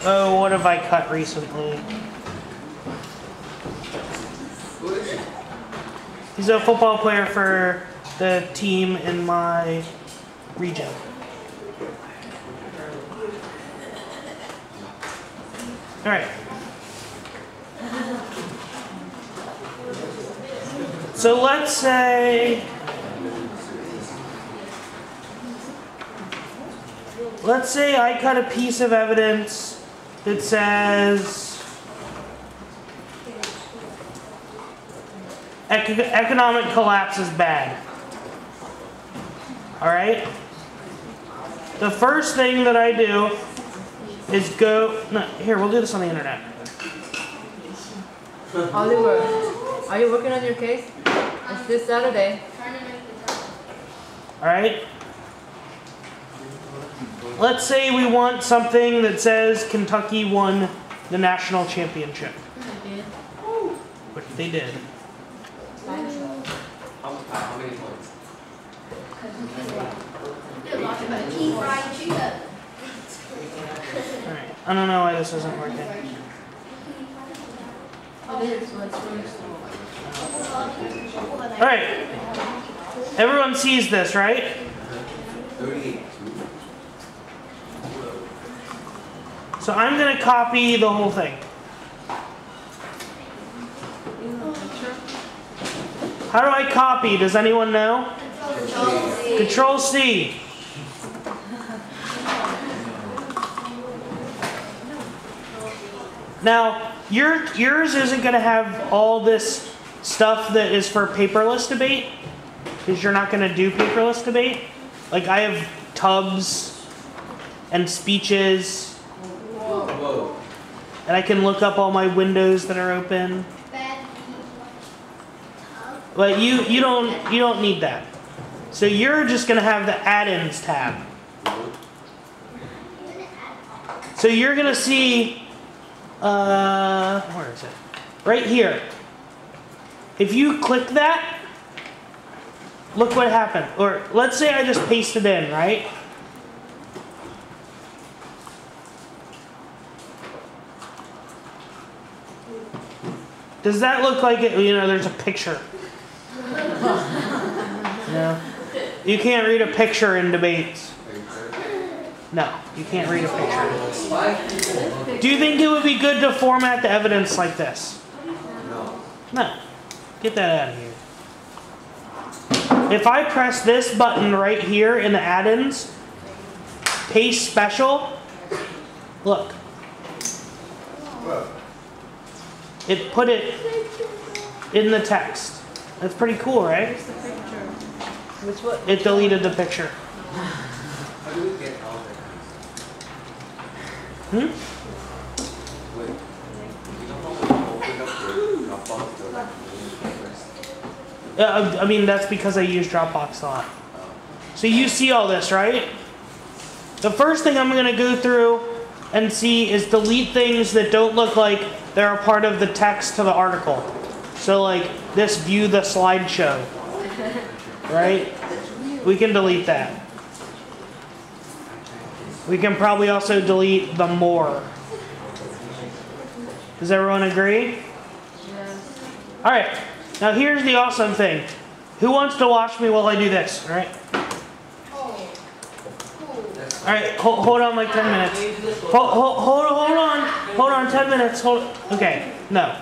Oh, what have I cut recently? He's a football player for the team in my region. All right. So let's say I cut a piece of evidence that says economic collapse is bad. All right? The first thing that I do is here, we'll do this on the internet. Oliver, are you working on your case? It's this Saturday. All right? Let's say we want something that says Kentucky won the national championship. Which they did. How many points? Alright, I don't know why this isn't working. Alright. Everyone sees this, right? 38. So I'm going to copy the whole thing. How do I copy? Does anyone know? Control C. Now, yours isn't going to have all this stuff that is for paperless debate, because you're not going to do paperless debate. Like, I have tubs and speeches, and I can look up all my windows that are open. But you don't need that. So you're just going to have the add-ins tab. So you're going to see, where is it? Right here. If you click that, look what happened. Or let's say I just pasted in, right? Does that look like it? You know, there's a picture. No. You can't read a picture in debates. No, you can't read a picture. Do you think it would be good to format the evidence like this? No. No. Get that out of here. If I press this button right here in the add-ins, paste special, look. It put it in the text. That's pretty cool, right? Which one? It deleted the picture. How do we get all that? I mean, that's because I use Dropbox a lot. So you see all this, right? The first thing I'm going to go through and see is delete things that don't look like they're a part of the text to the article. So like this view the slideshow, right? We can delete that. We can probably also delete the more. Does everyone agree? Yes. All right. Now here's the awesome thing. Who wants to watch me while I do this? All right. All right. Hold on like 10 minutes. Hold on 10 minutes. Okay. No.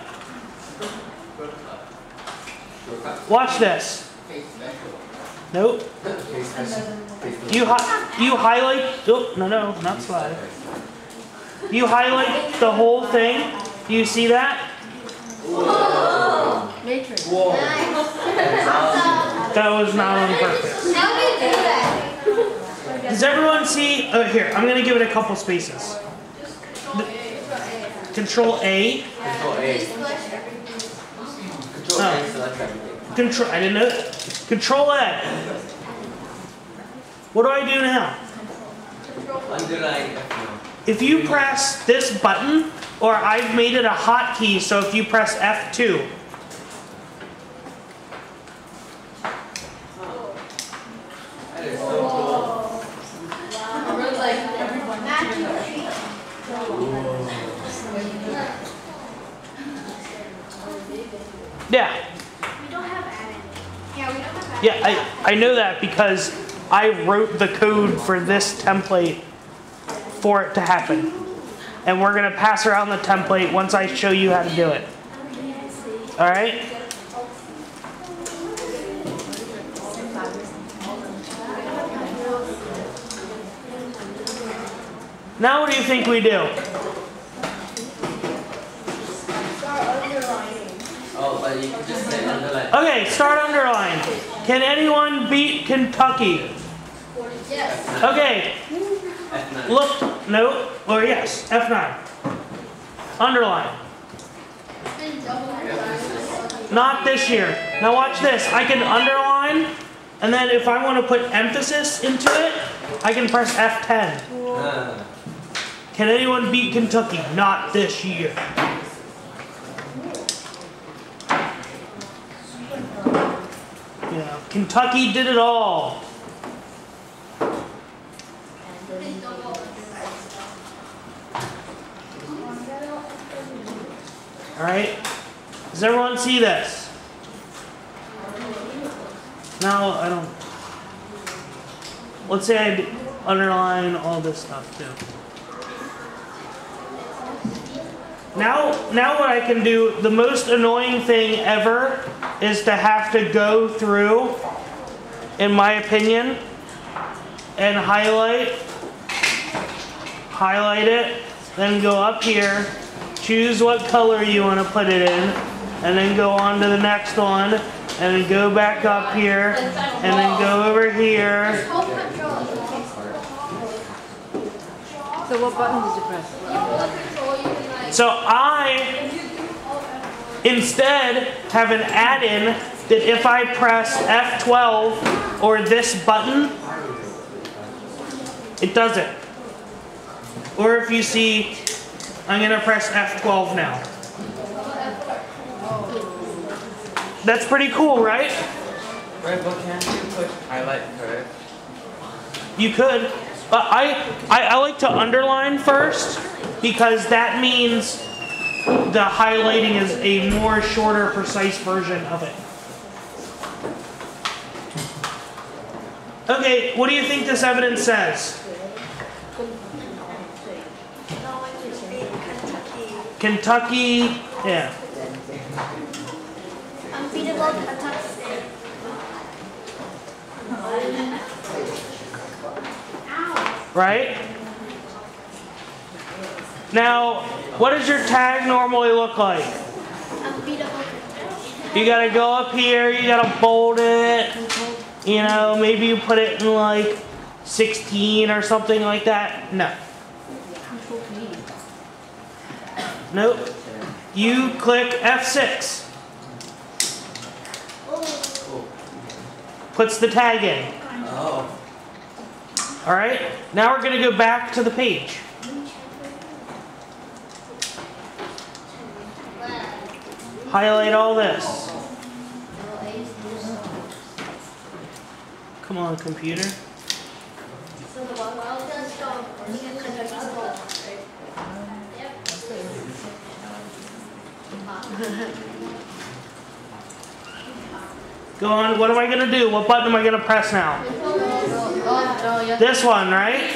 Watch this. Nope. You highlight. Oh, no, not slide. You highlight the whole thing. Do you see that? Matrix. Whoa. That was not on purpose. How do you do that? Does everyone see? Oh, here. I'm going to give it a couple spaces. Control A. Control A. Control A select everything. I didn't know that. Control A. What do I do now? Underline F. If you press this button, or I've made it a hotkey, so if you press F2, That is so cool. I really like everyone. Matthew. Yeah. We don't have added. Yeah, we don't have added. Yeah, I know that because I wrote the code for this template for it to happen. And we're going to pass around the template once I show you how to do it. All right? Now what do you think we do? Oh, but you can just say underline. Okay, start underline. Can anyone beat Kentucky? Yes. Okay, F9. look, no, or yes, F9. Underline. Not this year. Now watch this. I can underline, and then if I want to put emphasis into it, I can press F10. Can anyone beat Kentucky? Not this year. Yeah, Kentucky did it all. All right. Does everyone see this? Now I don't. Let's say I underline all this stuff too. Now what I can do, the most annoying thing ever is to have to go through, in my opinion, and highlight it, then go up here, choose what color you want to put it in, and then go on to the next one, and then go back up here, and then go over here. So what button did you press? So I instead have an add-in that if I press F12 or this button, it does it. Or if you see, I'm going to press F12 now. That's pretty cool, right? Right, but can't you put highlight first? You could. But I like to underline first because that means the highlighting is a more shorter, precise version of it. Okay, what do you think this evidence says? Kentucky, yeah. Unbeatable Kentucky. Right? Now, what does your tag normally look like? Unbeatable. You gotta go up here, you gotta bold it, you know, maybe you put it in like 16 or something like that. No. Nope. You click F6. Puts the tag in. Oh. Alright, now we're going to go back to the page. Highlight all this. Come on, computer. Go on, what am I going to do? What button am I going to press now? This one, right?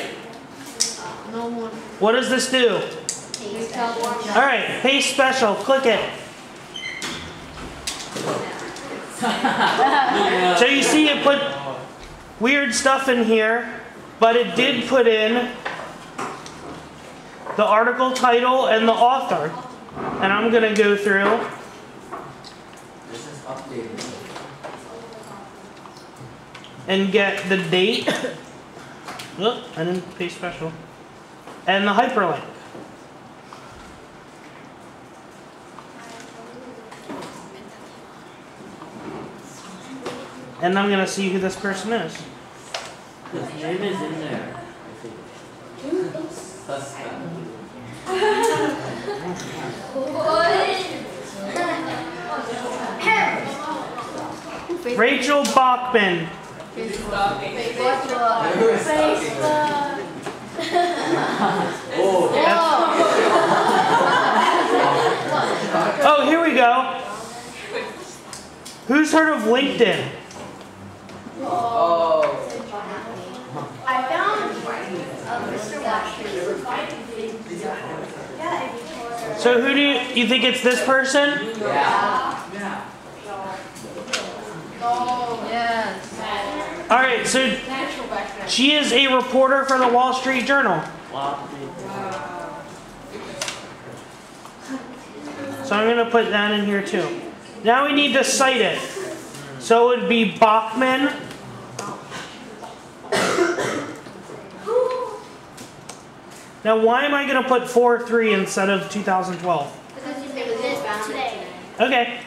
What does this do? Alright, paste special. Click it. So you see it put weird stuff in here, but it did put in the article title and the author. And I'm going to go through. This is updated. And get the date. Oh, I didn't paste special. And the hyperlink. And I'm going to see who this person is. His name is in there, I think. Suspect. Rachel Bachman. Oh, here we go. Who's heard of LinkedIn? Oh. I found Mr. Washington. So who do you think it's this person? Yeah. Yes. All right, so she is a reporter for the Wall Street Journal. So I'm going to put that in here too. Now we need to cite it. So it would be Bachman. Now why am I going to put 4-3 instead of 2012? Because you made this today. Okay.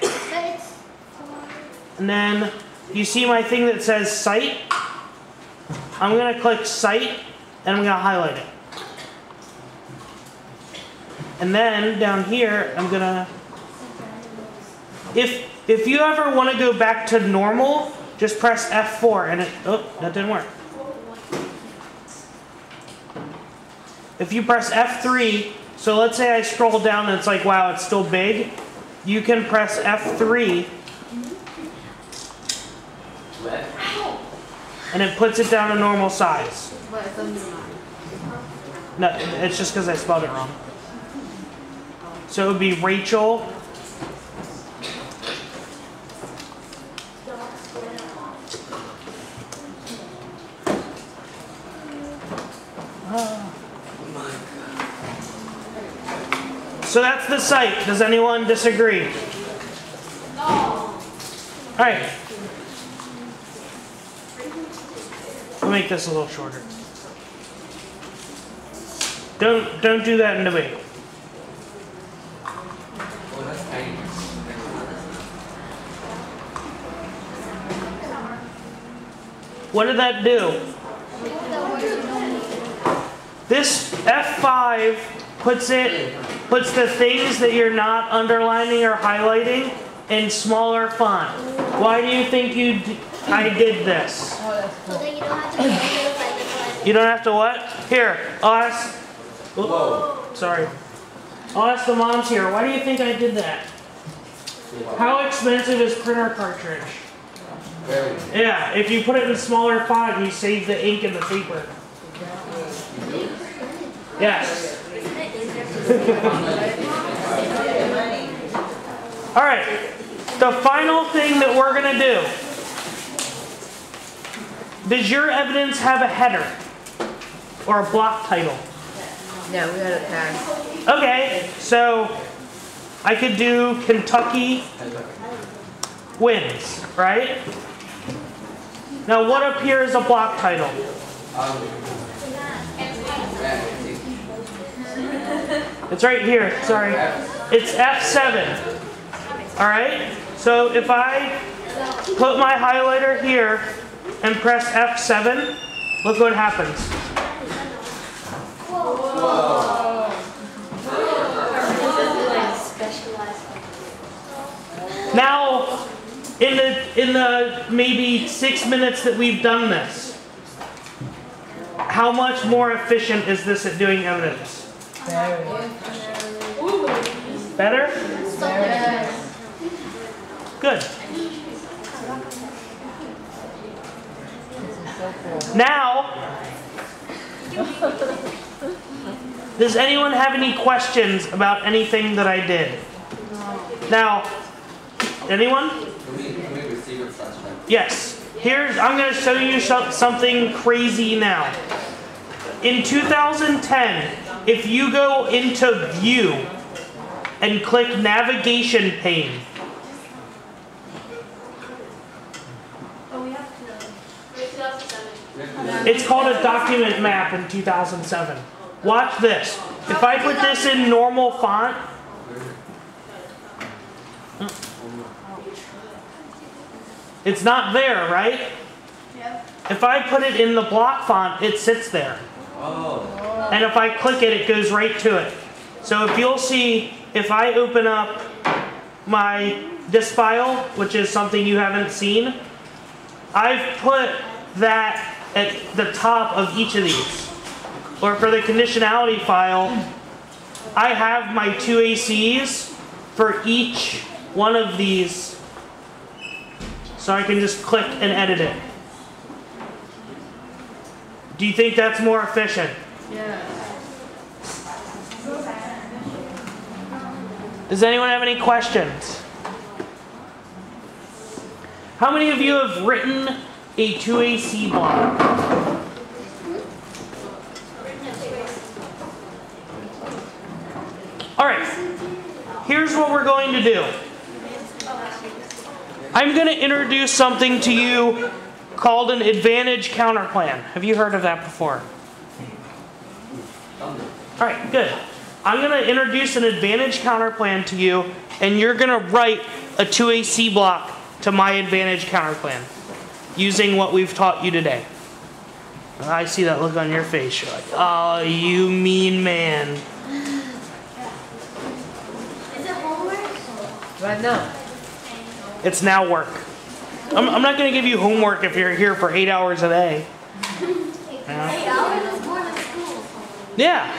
And then you see my thing that says cite? I'm going to click cite and I'm going to highlight it. And then down here, I'm going to... If you ever want to go back to normal, just press F4 and it... Oh, that didn't work. If you press F3, so let's say I scroll down and it's like, wow, it's still big. You can press F3 and it puts it down to normal size. But it's under mine. No, it's just because I spelled it wrong. So it would be Rachel. So that's the site. Does anyone disagree? No. All right. We'll make this a little shorter. Don't do that in debate. What did that do? This F5 puts the things that you're not underlining or highlighting in smaller font. Why do you think I did this? Oh, that's So cool. then you don't have to like You don't have to what? Here, I'll ask. Whoa. Sorry. I'll ask the moms here. Why do you think I did that? How expensive is printer cartridge? Very. Yeah, if you put it in smaller font, you save the ink and the paper. Yes. All right. The final thing that we're going to do. Does your evidence have a header or a block title? Yeah, we had a tag. Okay, so I could do Kentucky wins, right? Now what up here is a block title? It's right here, sorry. It's F7. Alright? So if I put my highlighter here and press F7, look what happens. Now, in the maybe 6 minutes that we've done this, how much more efficient is this at doing evidence? Very. Better? Very. Good. This is so cool. Now, does anyone have any questions about anything that I did? Now, anyone? Can we receive a flashlight? Yes. I'm going to show you something crazy now. In 2010, if you go into View and click Navigation Pane, it's called a document map in 2007. Watch this. If I put this in normal font, it's not there, right? If I put it in the block font, it sits there. Oh. And if I click it, it goes right to it. So if you'll see, if I open up this file, which is something you haven't seen, I've put that at the top of each of these. Or for the conditionality file, I have my two ACs for each one of these so I can just click and edit it. Do you think that's more efficient? Yeah. Does anyone have any questions? How many of you have written a 2AC block? Alright, here's what we're going to do. I'm going to introduce something to you called an advantage counterplan. Have you heard of that before? Alright, good. I'm going to introduce an advantage counterplan to you, and you're going to write a 2AC block to my advantage counterplan using what we've taught you today. I see that look on your face. You're like, oh, you mean man. Is it homework? Right now. It's now work. I'm not going to give you homework if you're here for 8 hours a day. 8 hours is more than school. Yeah.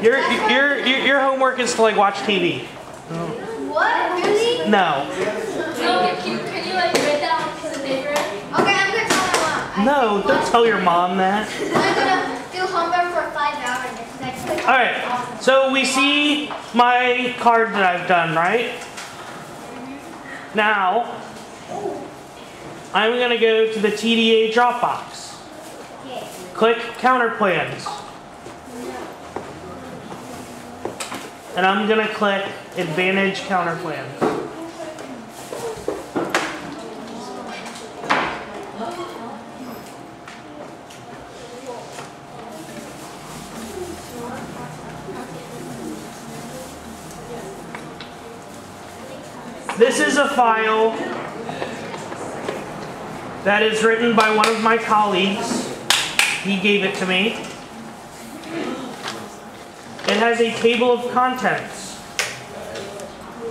Your homework is to like watch TV. What? Really? No. Can you like write that on a piece of paper? Okay, I'm gonna tell my mom. No, don't tell your mom that. I'm gonna do homework for 5 hours next week. Alright, so we see my card that I've done, right? Now, I'm going to go to the TDA Dropbox. Click Counterplans. And I'm going to click Advantage Counterplans. This is a file that is written by one of my colleagues. He gave it to me. It has a table of contents.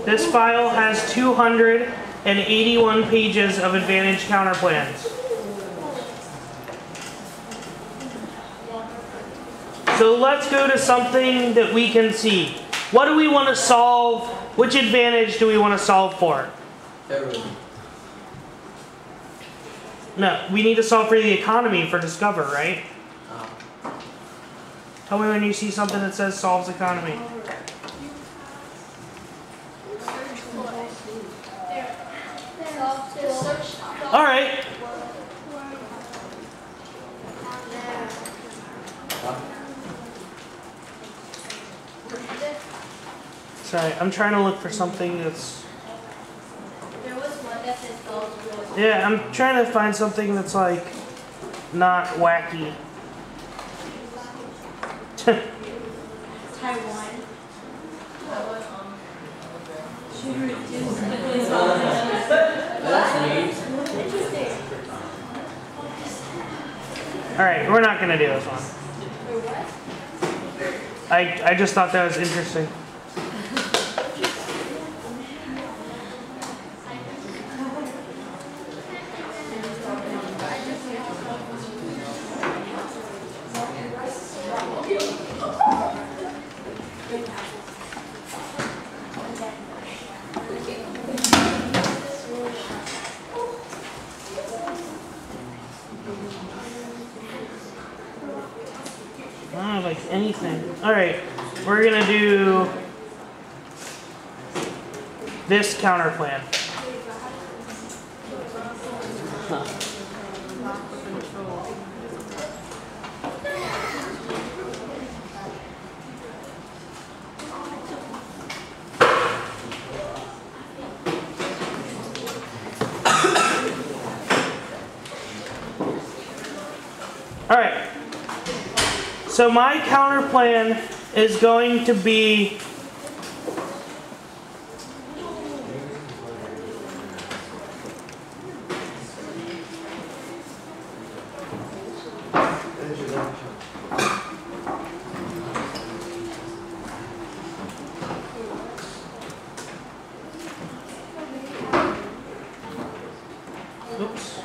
This file has 281 pages of advantage counterplans. So let's go to something that we can see. What do we want to solve? Which advantage do we want to solve for? Everything. No, we need to solve for the economy for Discover, right? Tell me when you see something that says solves economy. Alright. Sorry, I'm trying to look for something that's... There was one that says solves. Yeah, I'm trying to find something that's like not wacky. Taiwan. Alright, we're not gonna do this one. I just thought that was interesting. I don't like anything. Alright, we're gonna do this counterplan. Alright. So my counterplan is going to be oops.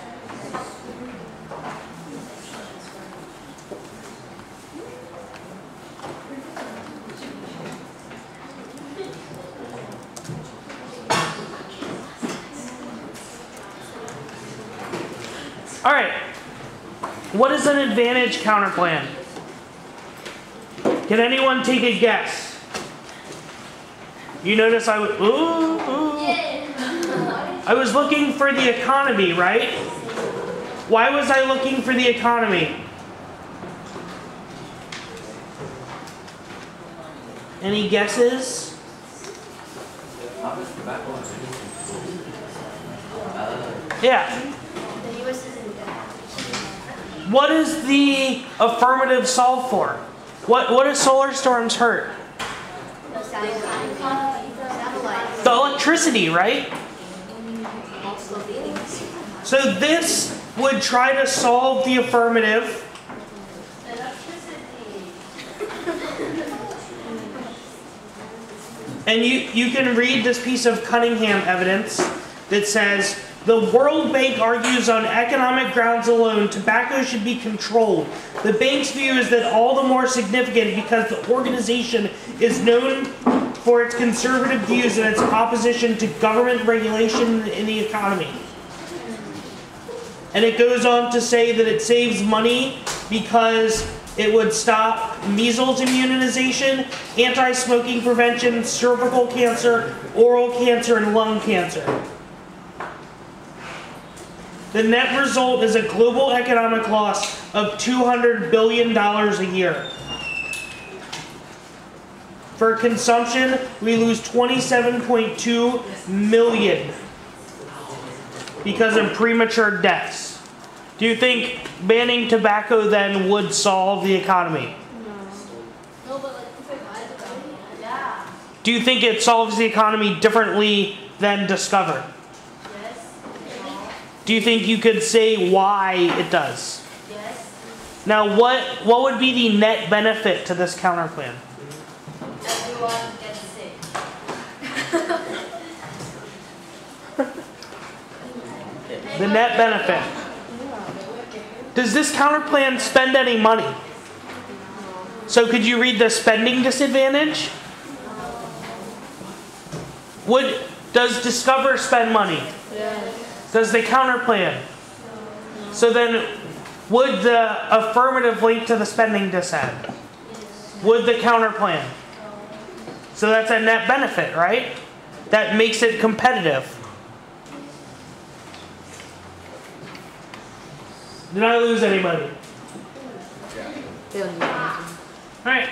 All right. What is an advantage counterplan? Can anyone take a guess? You notice I was I was looking for the economy, right? Why was I looking for the economy? Any guesses? Yeah. The US is in debt. What does the affirmative solve for? What does solar storms hurt? The satellites. The electricity, right? Also leading. So this would try to solve the affirmative. And you can read this piece of Cunningham evidence that says, the World Bank argues on economic grounds alone tobacco should be controlled. The bank's view is that all the more significant because the organization is known for its conservative views and its opposition to government regulation in the economy. And it goes on to say that it saves money because it would stop measles immunization, anti-smoking prevention, cervical cancer, oral cancer, and lung cancer. The net result is a global economic loss of $200 billion a year. For consumption, we lose 27.2 million because of premature deaths. Do you think banning tobacco then would solve the economy? No, but like if I buy the company, yeah. Do you think it solves the economy differently than Discover? Yes. Do you think you could say why it does? Yes. Now, what would be the net benefit to this counterplan? Everyone gets sick. The net benefit. Does this counterplan spend any money? So could you read the spending disadvantage? Does Discover spend money? Yes. Does the counterplan? So then, would the affirmative link to the spending dissent? Would the counterplan? So that's a net benefit, right? That makes it competitive. Did I lose anybody? They don't need anything. Alright.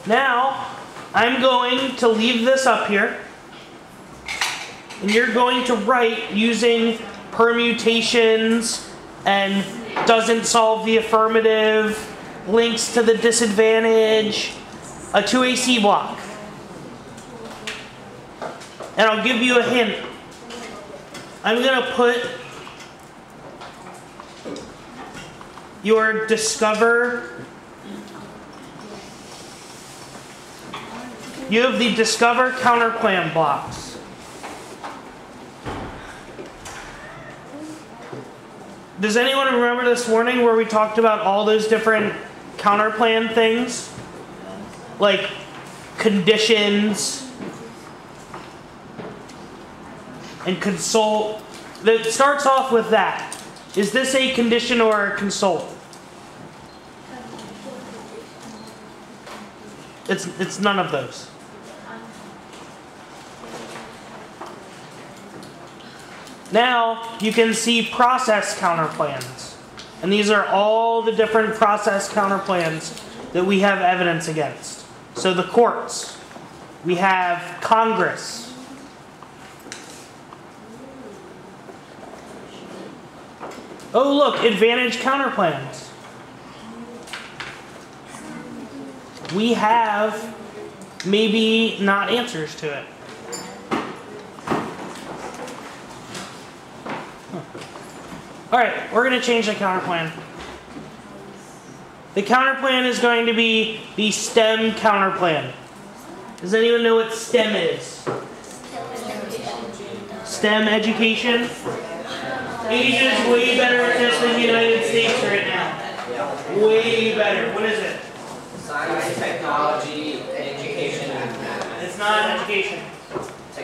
Now, I'm going to leave this up here. And you're going to write using permutations and doesn't solve the affirmative, links to the disadvantage, a 2AC block. And I'll give you a hint. I'm going to put your Discover. You have the Discover counterplan blocks. Does anyone remember this morning where we talked about all those different counterplan things? Like conditions and consult. That starts off with that. Is this a condition or a consult? It's none of those. Now you can see process counterplans. And these are all the different process counterplans that we have evidence against. So the courts, we have Congress, oh look, advantage counterplans. We have maybe not answers to it. Alright, we're going to change the counterplan. The counterplan is going to be the STEM counterplan. Does anyone know what STEM is? STEM education? Asia's way better at this than the United States right now. Way better. What is it? Science, technology, education, It's not education.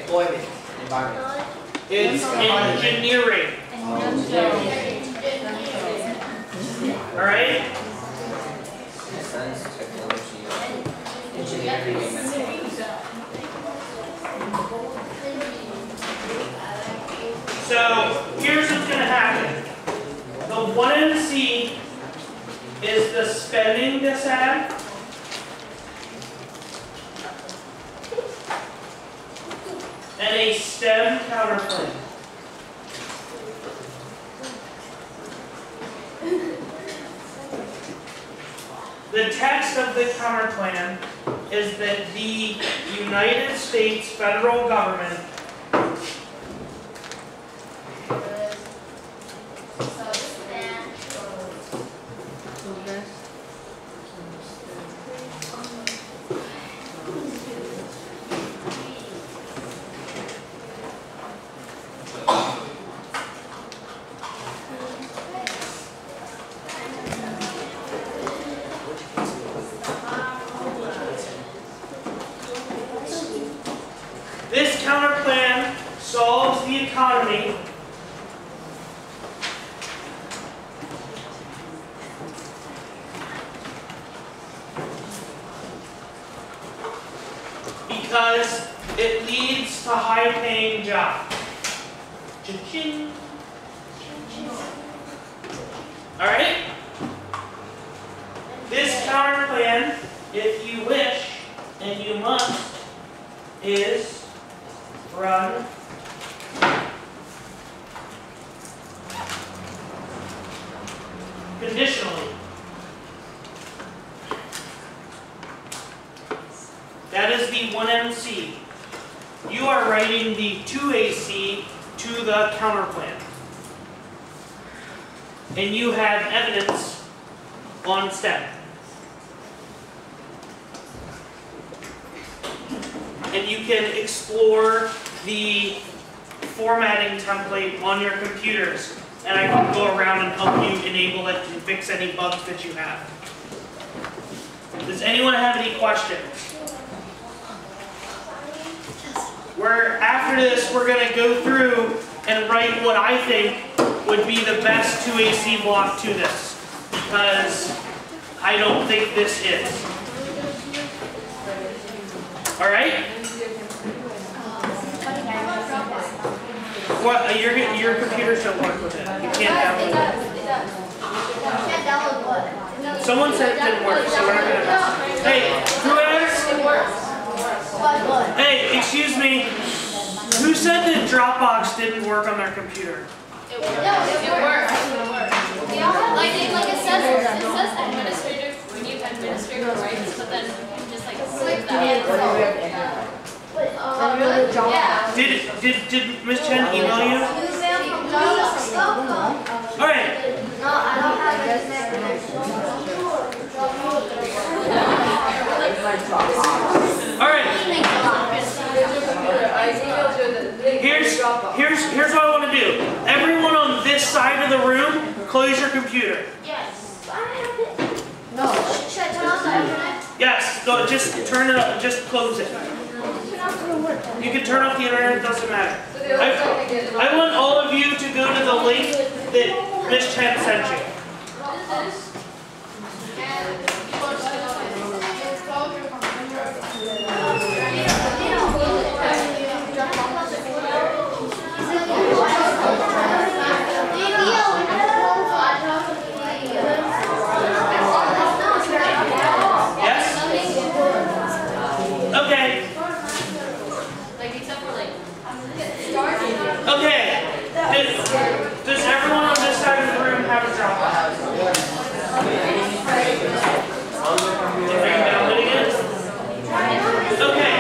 employment, environment. It's engineering. Alright? Science, technology, So here's what's going to happen. The 1MC is the spending disad. And a STEM counterclaim. The text of the counterclaim is that the United States federal government This counterplan solves the economy because it leads to high-paying jobs. Cha-ching. All right? This counterplan, if you wish and you must, is run conditionally. That is the 1MC. You are writing the 2AC to the counterplan. And you have evidence on STEM. And you can explore the formatting template on your computers, and I can go around and help you enable it and fix any bugs that you have. Does anyone have any questions? After this, we're going to go through and write what I think would be the best 2AC block to this, because I don't think this is. All right? What? Your computer should work with it. You can't download it. Someone said it didn't work, so we're not going to. Hey, who asked? It works. Hey, excuse me. Who said that Dropbox didn't work on their computer? It works. Like it says administrator when you administrator rights, but then you can just like click that. Yeah. Did Ms. Chen email you? All right. No, I don't have All right. Here's what I want to do. Everyone on this side of the room, close your computer. Yes. No. Should I turn off the internet? Yes. Go. Just turn it up. Just close it. You can turn off the internet. It doesn't matter. I want all of you to go to the link that Ms. Chen sent you. Okay. Does everyone on this side of the room have a Dropbox? Are you downloading it? Okay.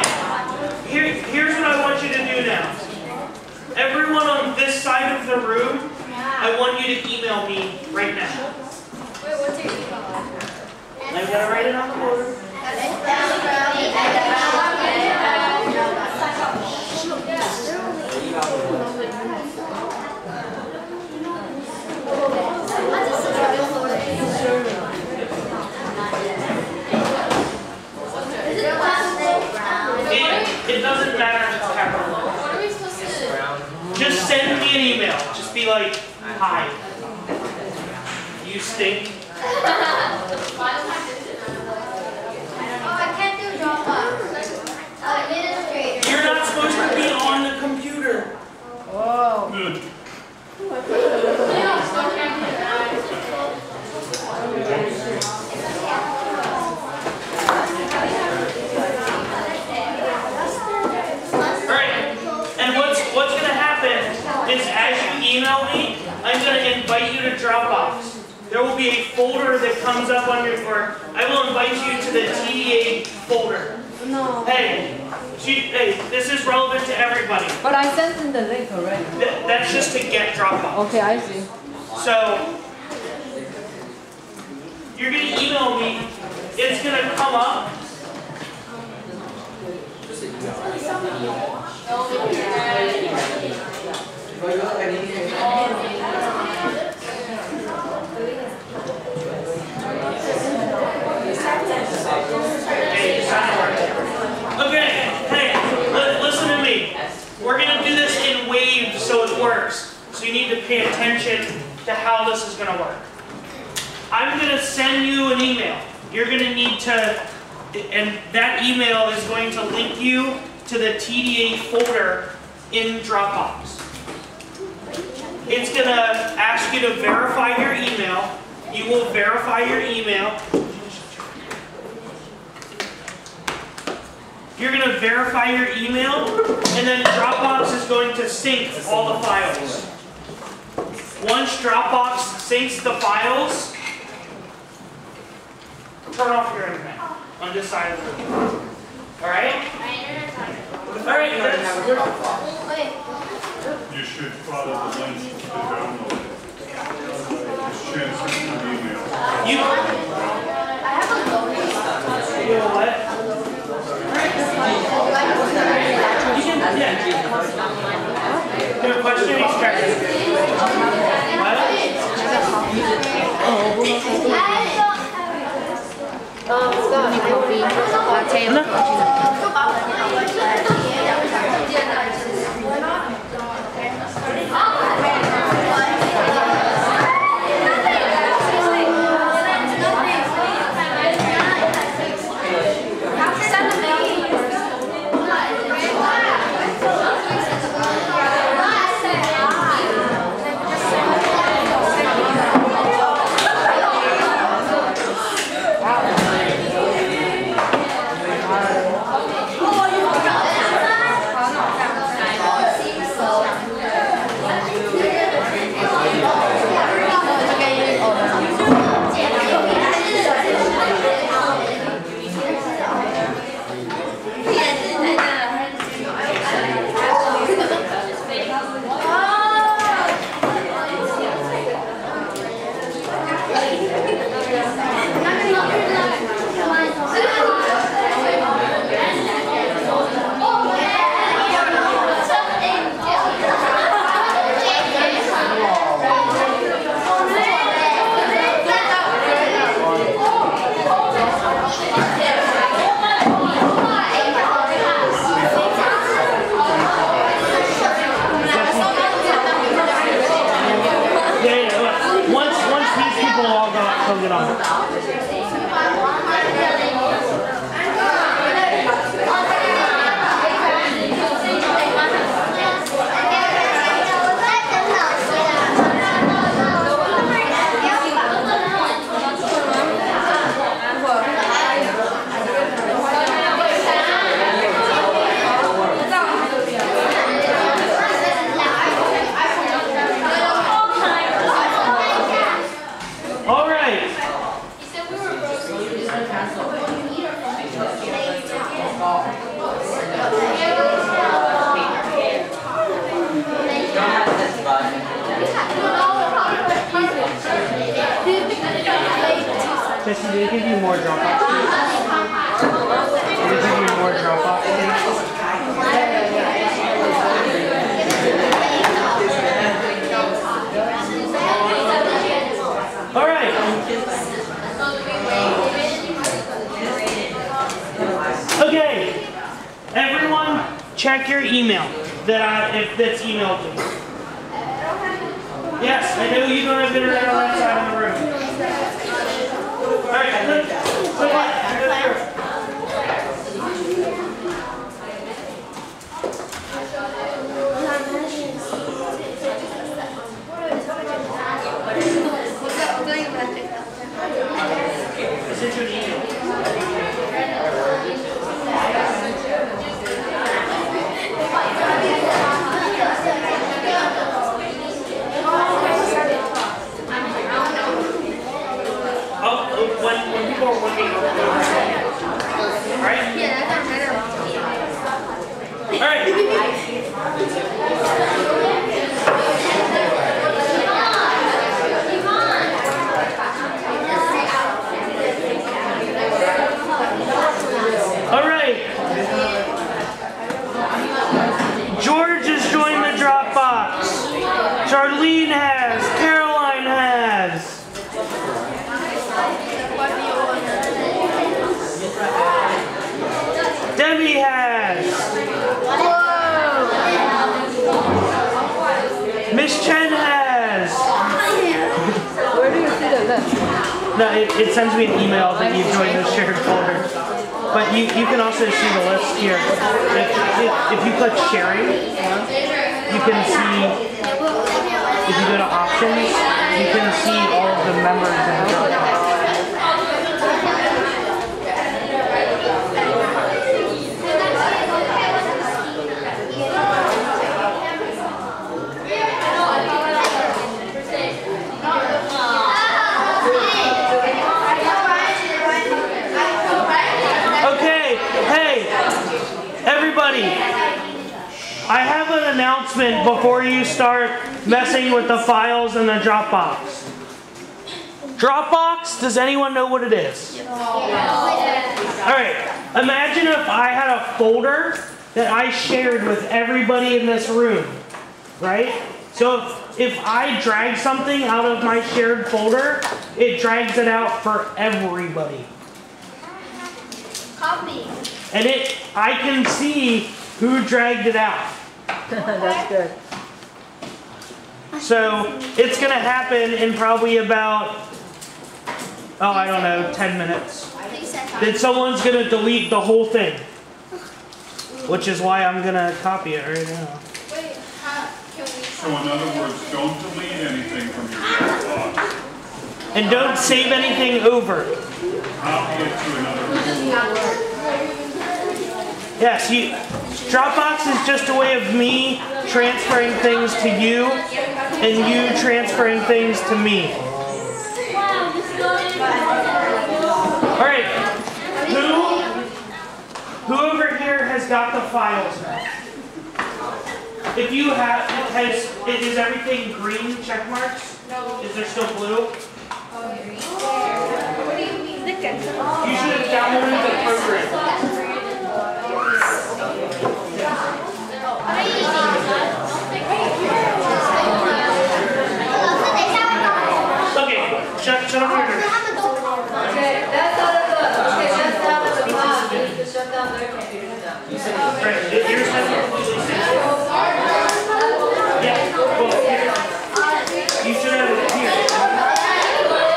Here's what I want you to do now. Everyone on this side of the room, I want you to email me right now. Wait, what's your email? I'm gonna write it on the board. It doesn't matter if it's capital. What are we supposed to do? Just send me an email. Just be like, hi. You stink. I can't do Dropbox. Administrator. You're not supposed to be on the computer. Whoa. Good. Alright, and what's gonna happen is as you email me, I'm gonna invite you to Dropbox. There will be a folder that comes up on your, or I will invite you to the TDA folder. No. Hey, this is relevant to everybody. But I sent in the link already. That's just to get Dropbox. Okay, I see. So, you're gonna email me, it's gonna come up. Okay, hey, listen to me. We're gonna do this in waves so it works. So you need to pay attention to how this is gonna work. I'm gonna send you an email. You're gonna need to, and that email is going to link you to the TDA folder in Dropbox. It's gonna ask you to verify your email. You will verify your email. You're going to verify your email, and then Dropbox is going to sync all the files. Once Dropbox syncs the files, turn off your internet on this side of the room. Alright? Alright, You should follow the link to download it. Just transfer it to email. You know what? You can, yeah. Do a question extraction. What? Get on. Jesse, did they give you more Dropbox? Did they give you more Dropbox? All right. Okay. Everyone, check your email if that's emailed to you. Yes, I know you don't have internet on that side of the room. sent you an email. When people are working over there. Alright? Alright. Alright. George has joined the Dropbox. Charlene has. Caroline has. Debbie has. Whoa. Miss Chen has. Where do you see the list? No, it sends me an email that you've joined the shared folder. But you can also see the list here. If you click sharing, you can see, if you go to options, you can see all of the members in the Dropbox. Everybody, I have an announcement before you start messing with the files in the Dropbox. Dropbox, does anyone know what it is? Alright, imagine if I had a folder that I shared with everybody in this room, right? So if I drag something out of my shared folder, it drags it out for everybody. Copy. And I can see who dragged it out. That's good. So it's going to happen in probably about, oh, I don't know, 10 minutes. Then someone's going to delete the whole thing. Which is why I'm going to copy it right now. Wait, can we... So in other words, don't delete anything from your Dropbox. And don't save anything over. Copy it to another room. Yes, Dropbox is just a way of me transferring things to you and you transferring things to me. Alright, who over here has got the files now? If you have, is everything green check marks? No. Is there still blue? You should have downloaded the program. Okay, shut up your nurse. Okay, that's out of the box. You need to shut down their computer now. Right, yours has completely synced. Yeah, well, you should have it here.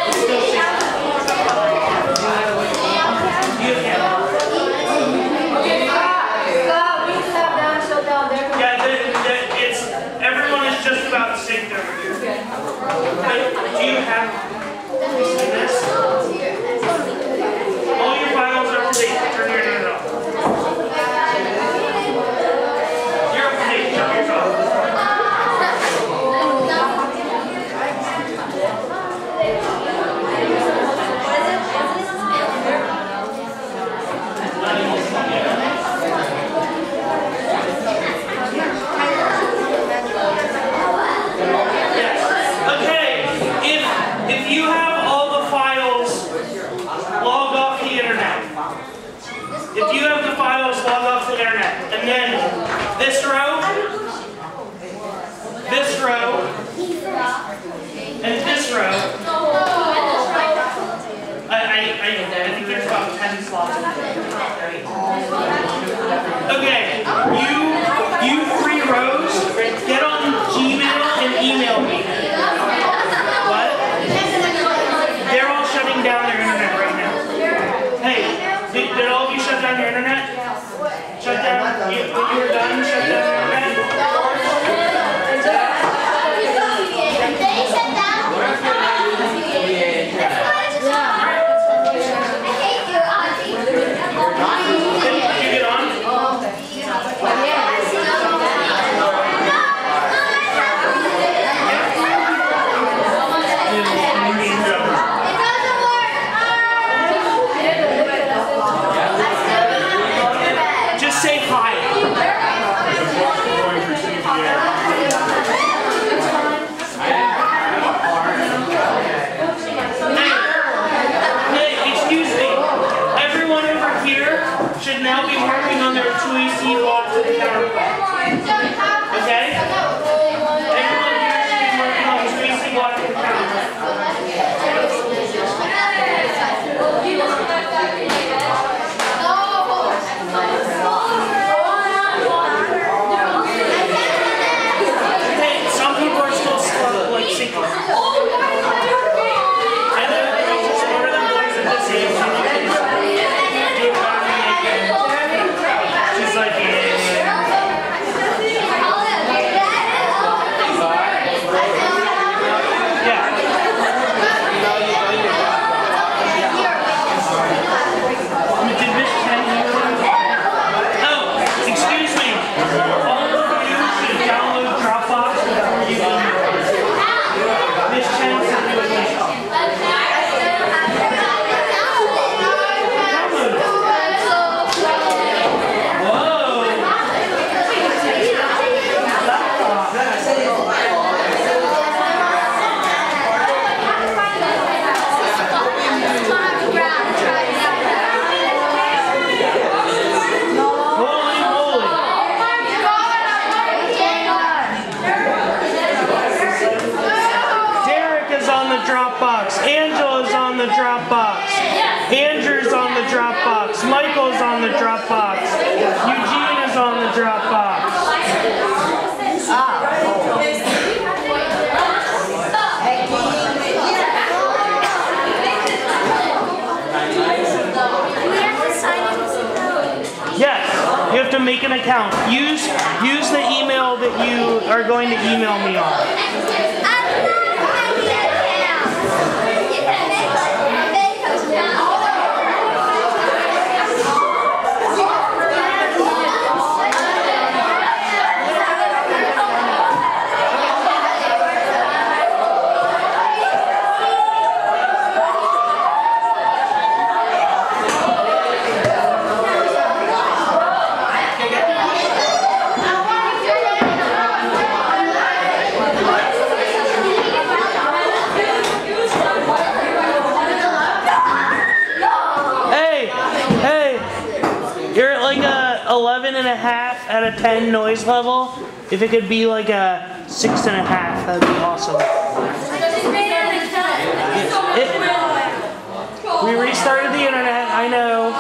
It's still synced. About synced over here. But do you have this? All your files are up to date. Turn your internet off. You're up to date. Turn yours off. If you have all the files, log off the internet. If you have the files, log off the internet. And then this row, and this row. I think there's about 10 slots. Okay, you 3 rows, get on Gmail and email me. They're all shutting down their internet right now. Hey, did all of you shut down your internet? Shut down, when you were done, shut down your internet? They shut down? can now be working on their 2 AC blocks at the countertop. Okay? Everyone here should be working on the 2 AC blocks at the countertop. Hey, some people are still like sinking. And then girls are smarter than boys at this age. So you can do whatever you can. She's like, yeah. Did Miss Chen Oh, excuse me. All of you should download Dropbox before you go. Miss Chen said you would need it. Holy moly. Derek is on the Dropbox. Angela's on the Dropbox. Andrew's on the Dropbox. Michael's on the Dropbox. Eugene is on the Dropbox. Yes, you have to make an account. Use the email that you are going to email me on. You're at like a 11.5 out of 10 noise level. If it could be like a 6.5, that'd be awesome. We restarted the internet, I know.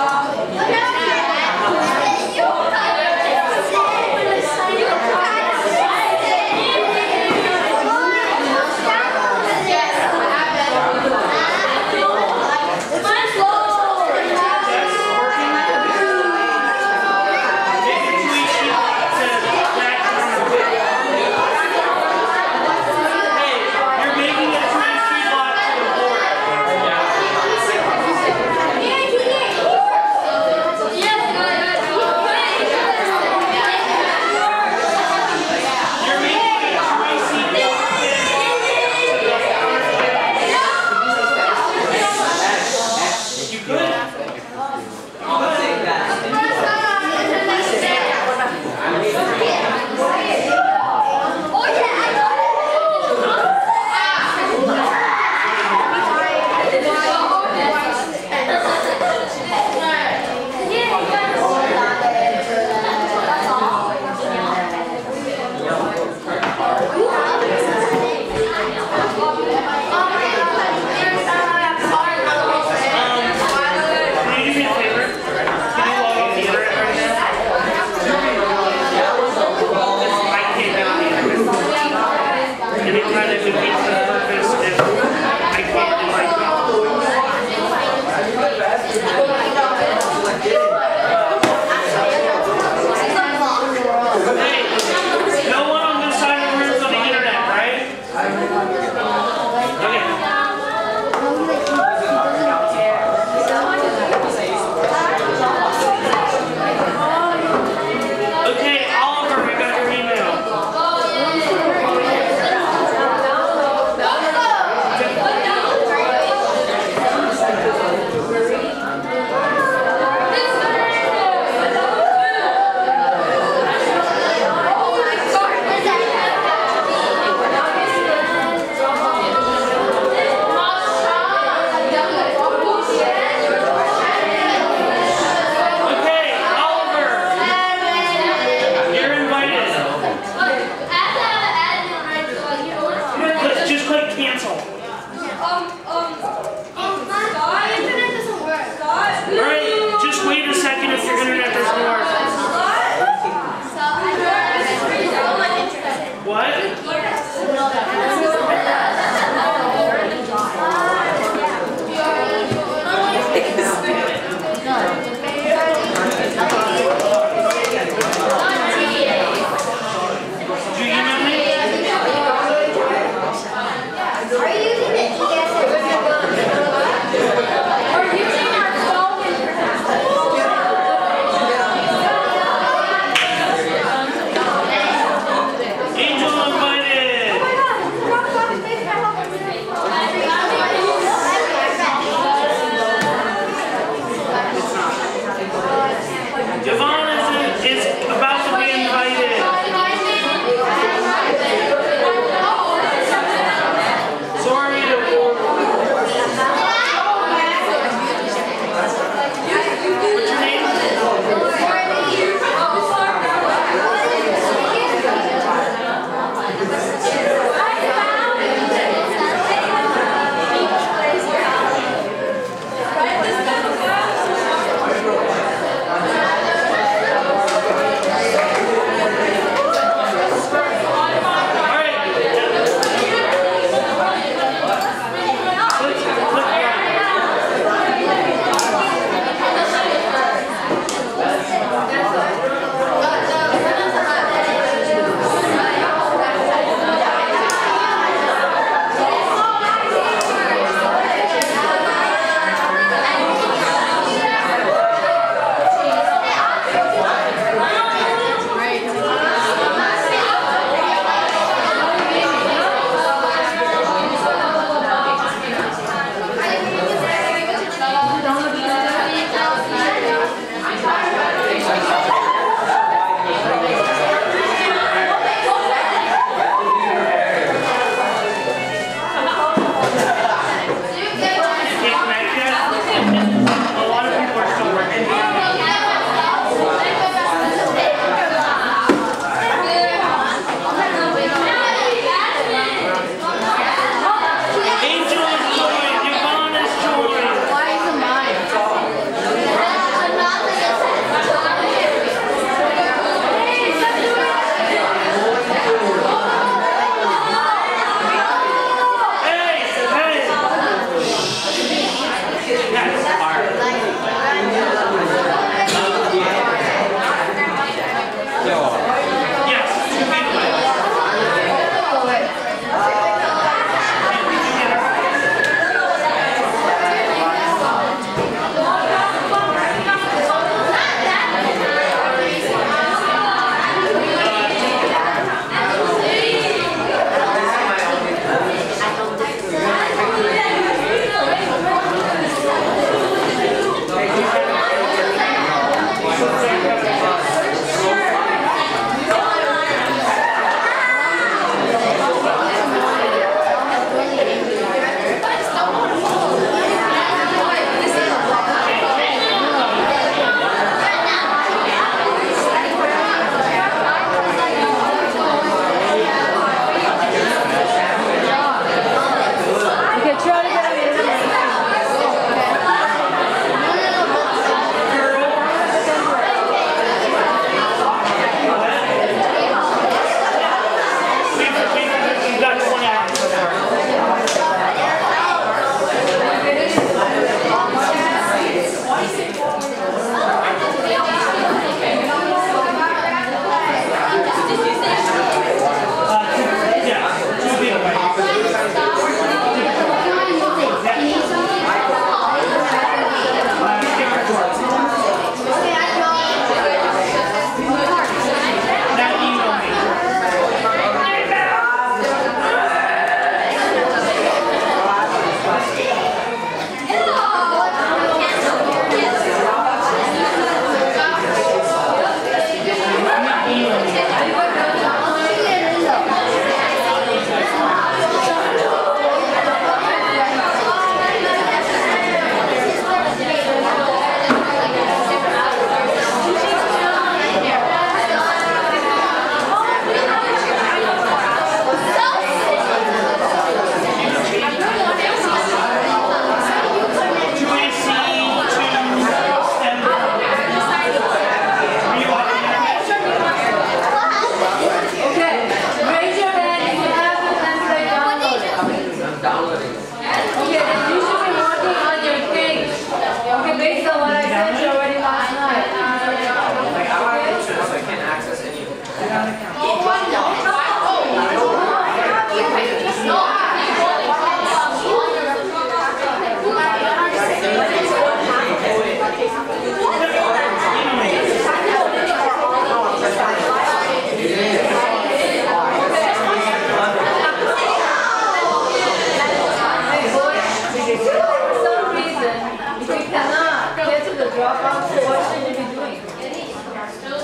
Dropbox, what should you be doing?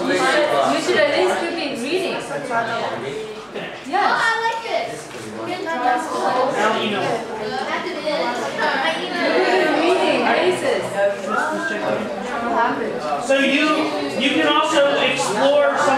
You should at least be reading. Oh, Yes. I like this. Now you know. You're reading basis. What happened? So you can also explore some